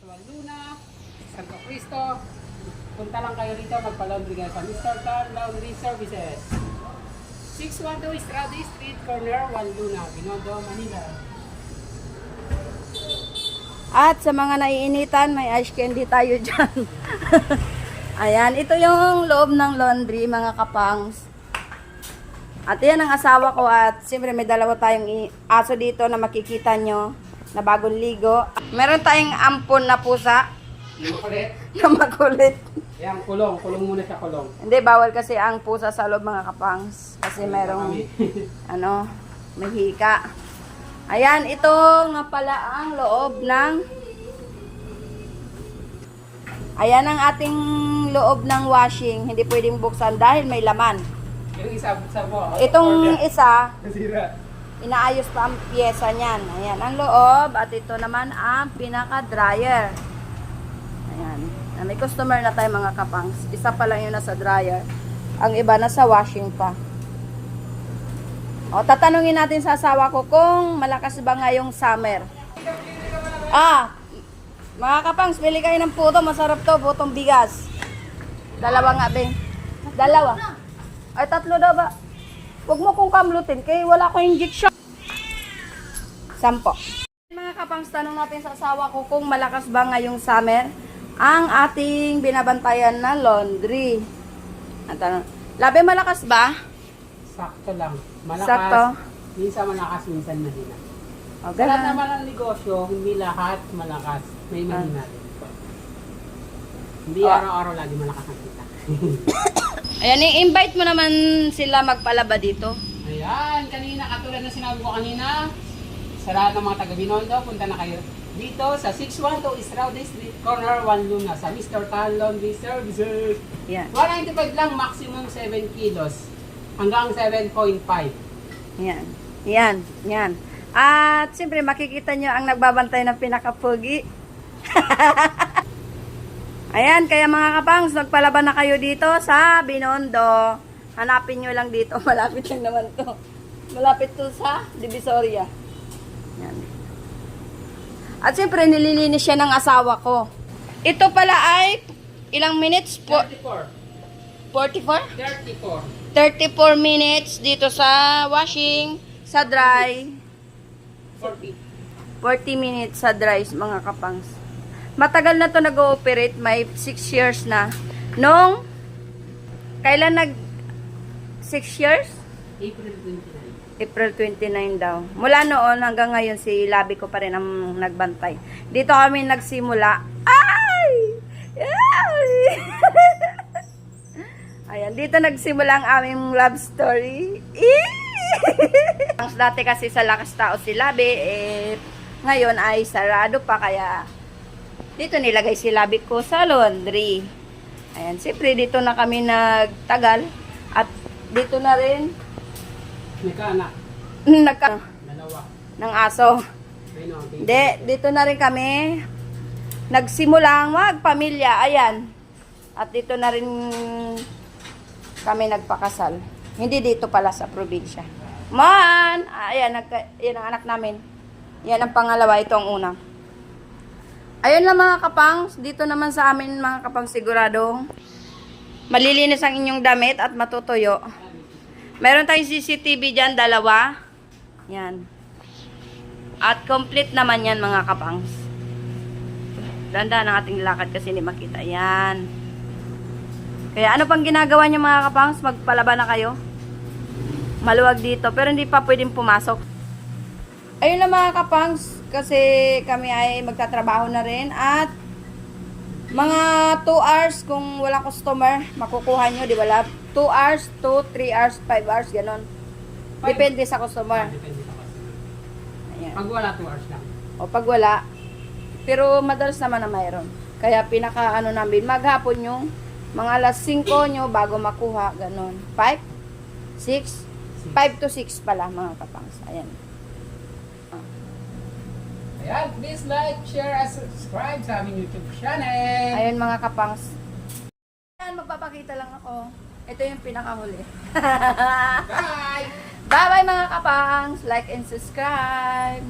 sa Luna, Santo Cristo. Punta lang kayo dito, magpa-laundry kayo sa Mr. Tan Laundry Services. 612 Estrada Street, corner 1 Luna, Binondo, Manila. At sa mga naiinitan, may ice candy tayo dyan. Ayan, ito yung loob ng laundry, mga kapangs. At yan ang asawa ko at siyempre may dalawa tayong aso dito na makikita nyo na bagong ligo. Meron tayong ampon na pusa Makulit. na makulit. Yan, kulong. Kulong muna siya, kulong. Hindi, bawal kasi ang pusa sa loob, mga kapangs. Kasi merong, may hika. Ayan, ito nga pala ang loob ng... Ayan ang ating loob ng washing. Hindi pwedeng buksan dahil may laman. Yung isa mo. Itong isa, Nasira. inaayos pa ang pyesa niyan. Ayan, ang loob. At ito naman ang pinaka-dryer. Ayan. May customer na tayo, mga kapangs. Isa pa lang yun nasa dryer. Ang iba nasa washing pa. O, tatanungin natin sa asawa ko kung malakas ba ngayong summer. Mga kapangs, pili kayo ng puto. Masarap to, putong bigas. Dalawa nga, be. Dalawa. Ay, tatlo daw ba? Huwag mo kong kamlutin, kaya wala ko injection. 10. Mga kapangs, tanong natin sa asawa ko kung malakas ba ngayong summer ang ating binabantayan na laundry. At tanong, labi, malakas ba? Sakto lang. Malakas. Sakto. Minsan malakas, minsan mahina. O, Sa lahat ganun. naman ng negosyo, hindi lahat malakas. May mahina rin. Hindi araw-araw lagi malakas ang kita. Ayan, i-invite mo naman sila magpalaba dito. Ayan, kanina, katulad na sinabi ko kanina, sa lahat ng mga taga-Binondo, punta na kayo dito sa 612 Estrada Street, corner 1 Luna, sa Mr. Tan Laundry Services. Yan. 195 lang, maximum 7 kilos. Hanggang 7.5. Yan. Yan. Yan. At siyempre makikita nyo ang nagbabantay ng pinakapugi. Ayan, kaya mga kapangs, magpalaban na kayo dito sa Binondo. Hanapin nyo lang dito. Malapit lang naman to. Malapit to sa Divisoria. Yan. At siyempre, nililinis siya ng asawa ko. Ito pala ay ilang minutes? 34. 44? 34. 34 minutes dito sa washing, sa dry. 40. 40 minutes sa dry, mga kapangs. Matagal na to nag-ooperate, may 6 years na. Nung, kailan 6 years? April 29. April 29 daw. Mula noon hanggang ngayon, si Labi ko pa rin ang nagbantay. Dito kami nagsimula. Ay! Ay! Ayan, dito nagsimula ang aming love story. Dati kasi sa lakas tao si Labi, ngayon ay sarado pa, kaya dito nilagay si Labi ko sa laundry. Ayan, siyempre dito na kami nagtagal at dito na rin May kaanak. Dalawa. ng aso. Ayun o. Hindi, dito na rin kami nagsimulang magpamilya. Ayan. At dito na rin kami nagpakasal. Hindi dito pala sa probinsya. Man! Ayan, yan ang anak namin. Yan ang pangalawa, ito ang una. Ayun lang, mga kapangs. Dito naman sa amin, mga kapangs, sigurado malilinis ang inyong damit at matutuyo. Meron tayong CCTV dyan, 2. Yan. At complete naman yan, mga kapangs. Dahan-dahan ang ating lakad kasi hindi makita. Yan. Kaya ano pang ginagawa niyo, mga kapangs? Magpalaban na kayo. Maluwag dito. Pero hindi pa pwedeng pumasok. Ayun lang, mga kapangs. Kasi kami ay magtatrabaho na rin. At mga 2 hours kung wala customer, makukuha nyo, di ba? 2 hours, 2, 3 hours, 5 hours, ganon. Depende sa customer. Depende sa kasi. Ayan. Pag wala, 2 hours lang. O pag wala. Pero madalas naman na mayroon. Kaya pinaka namin, maghapon yung mga alas 5 nyo bago makuha, ganon. 5, 6, 5 to 6 pala, mga kapangs. Ayan. Ayan, please like, share, and subscribe sa aming YouTube channel. Ayun, mga kapangs. Ayan, magpapakita lang ako. Ito yung pinakahuli. Bye! Bye-bye, mga kapangs. Like and subscribe.